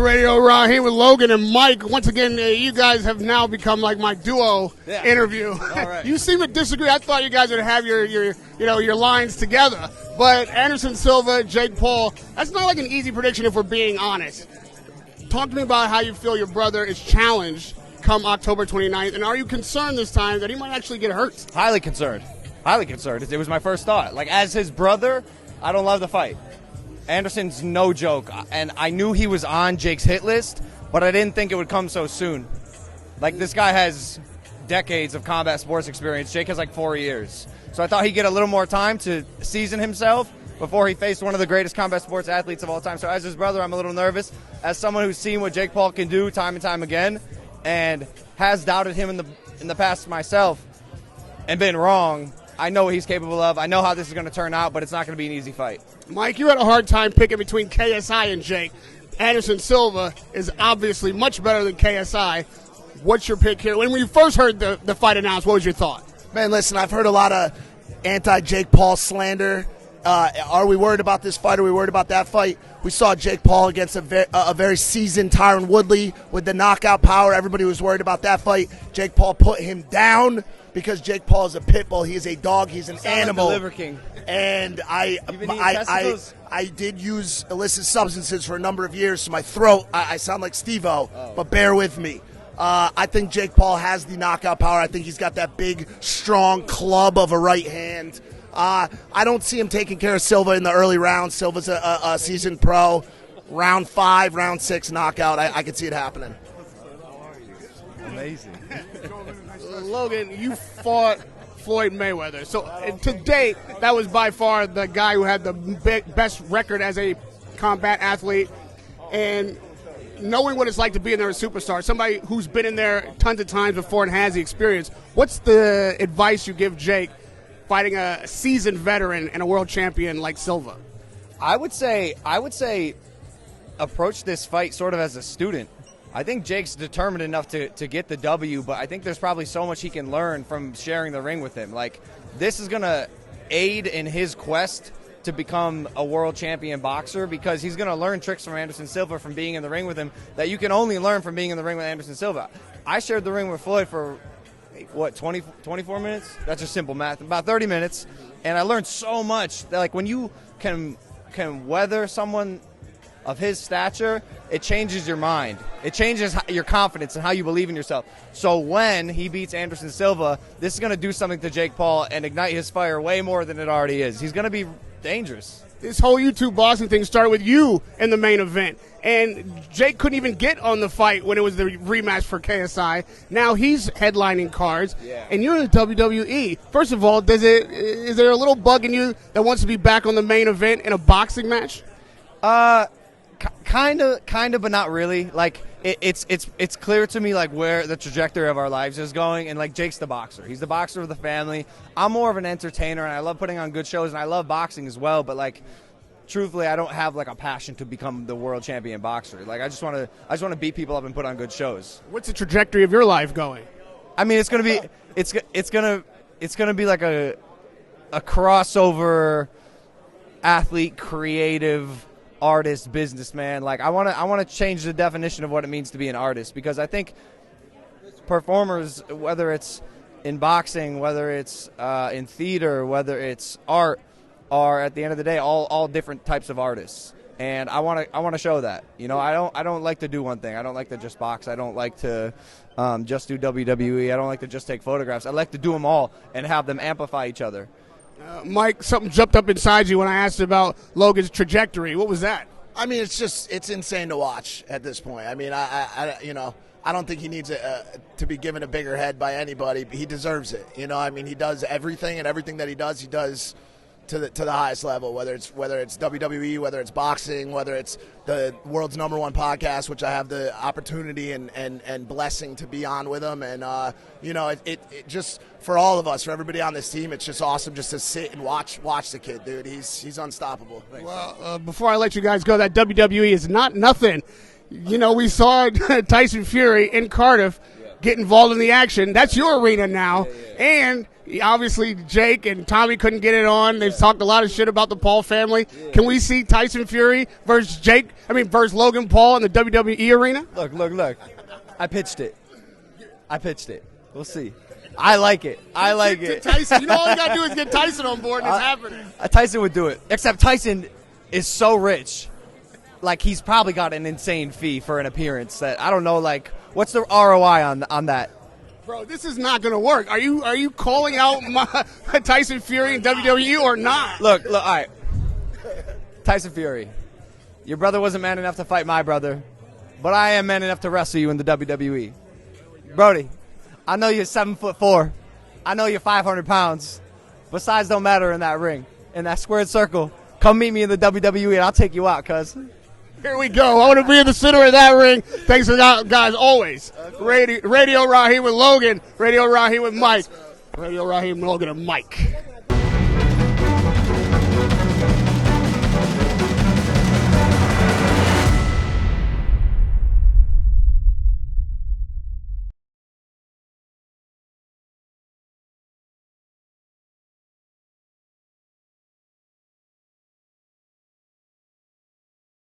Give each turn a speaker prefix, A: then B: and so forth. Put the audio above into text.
A: Radio Raheem with Logan and Mike. Once again, you guys have now become like my duo interview.
B: All right.
A: You seem to disagree. I thought you guys would have your lines together. But Anderson Silva, Jake Paul, that's not like an easy prediction if we're being honest. Talk to me about how you feel your brother is challenged come October 29th, and are you concerned this time that he might actually get hurt?
B: Highly concerned. Highly concerned. It was my first thought. Like, as his brother, I don't love the fight. Anderson's no joke, and I knew he was on Jake's hit list, but I didn't think it would come so soon. Like, this guy has decades of combat sports experience. Jake has like 4 years. So I thought he'd get a little more time to season himself before he faced one of the greatest combat sports athletes of all time. So as his brother, I'm a little nervous. As someone who's seen what Jake Paul can do time and time again and has doubted him in the past myself and been wrong, I know what he's capable of. I know how this is going to turn out, but it's not going to be an easy fight.
A: Mike, you had a hard time picking between KSI and Jake. Anderson Silva is obviously much better than KSI. What's your pick here? When you first heard the fight announced, what was your thought?
C: Man, listen, I've heard a lot of anti-Jake Paul slander. Are we worried about this fight? Are we worried about that fight? We saw Jake Paul against a very seasoned Tyron Woodley with the knockout power. Everybody was worried about that fight. Jake Paul put him down because Jake Paul is a pit bull. He is a dog. He's an animal.
B: Like the Liver King.
C: And I did use illicit substances for a number of years, so my throat, I sound like Steve-O, but bear with me. I think Jake Paul has the knockout power. I think he's got that big, strong club of a right hand. I don't see him taking care of Silva in the early rounds. Silva's a seasoned pro. Round 5, round 6 knockout. I could see it happening.
B: Amazing.
A: Logan, you fought Floyd Mayweather. So to date, that was by far the guy who had the best record as a combat athlete. And knowing what it's like to be in there as a superstar, somebody who's been in there tons of times before and has the experience, what's the advice you give Jake fighting a seasoned veteran and a world champion like Silva?
B: I would say approach this fight sort of as a student. I think Jake's determined enough to get the W, but I think there's probably so much he can learn from sharing the ring with him. Like, this is going to aid in his quest to become a world champion boxer, because he's going to learn tricks from Anderson Silva from being in the ring with him that you can only learn from being in the ring with Anderson Silva. I shared the ring with Floyd for, 24 minutes? That's just simple math. About 30 minutes. And I learned so much that, like, when you can weather someone of his stature, it changes your mind. It changes your confidence and how you believe in yourself. So when he beats Anderson Silva, this is going to do something to Jake Paul and ignite his fire way more than it already is. He's going to be dangerous.
A: This whole YouTube boxing thing started with you in the main event. And Jake couldn't even get on the fight when it was the rematch for KSI. Now he's headlining cards, and you're in the WWE. First of all, is there a little bug in you that wants to be back on the main event in a boxing match?
B: Kind of, but not really. Like, it's clear to me, like, where the trajectory of our lives is going, and, like, Jake's the boxer. He's the boxer of the family. I'm more of an entertainer, and I love putting on good shows, and I love boxing as well, but, like, truthfully, I don't have, like, a passion to become the world champion boxer. Like, I just want to beat people up and put on good shows.
A: What's the trajectory of your life going?
B: I mean, it's gonna be like a crossover athlete, creative, artist, businessman. Like, I want to change the definition of what it means to be an artist, because I think performers, whether it's in boxing, whether it's in theater, whether it's art, are at the end of the day all different types of artists. And I want to show that. You know, I don't like to do one thing. I don't like to just box. I don't like to just do WWE. I don't like to just take photographs. I like to do them all and have them amplify each other.
A: Mike, something jumped up inside you when I asked about Logan's trajectory. What was that?
C: I mean, it's insane to watch at this point. I mean, I don't think he needs to be given a bigger head by anybody. He deserves it. You know, I mean, he does everything, and everything that he does to the highest level, whether it's WWE, whether it's boxing, whether it's the world's #1 podcast, which I have the opportunity and blessing to be on with him. And, it just, for all of us, for everybody on this team, it's just awesome just to sit and watch the kid, dude. He's unstoppable.
A: Well, before I let you guys go, that WWE is not nothing. You know, we saw Tyson Fury in Cardiff get involved in the action. That's your arena now. And Obviously, Jake and Tommy couldn't get it on. They've talked a lot of shit about the Paul family. Can we see Tyson Fury versus versus Logan Paul in the WWE arena?
B: Look. I pitched it. We'll see. I like it.
A: Tyson, you know all you got to do is get Tyson on board and it's happening.
B: Tyson would do it. Except Tyson is so rich. Like, he's probably got an insane fee for an appearance that I don't know, like, what's the ROI on that?
A: Bro, this is not going to work. Are you calling out Tyson Fury in WWE or not?
B: Look, all right. Tyson Fury, your brother wasn't man enough to fight my brother, but I am man enough to wrestle you in the WWE. Brody, I know you're 7'4". I know you're 500 pounds, but size don't matter in that ring. In that squared circle, come meet me in the WWE and I'll take you out, cuz.
A: Here we go. I want to be in the center of that ring. Thanks for that, guys, always. Radio Raheem with Logan. Radio Raheem with Mike. Radio Raheem, Logan, and Mike.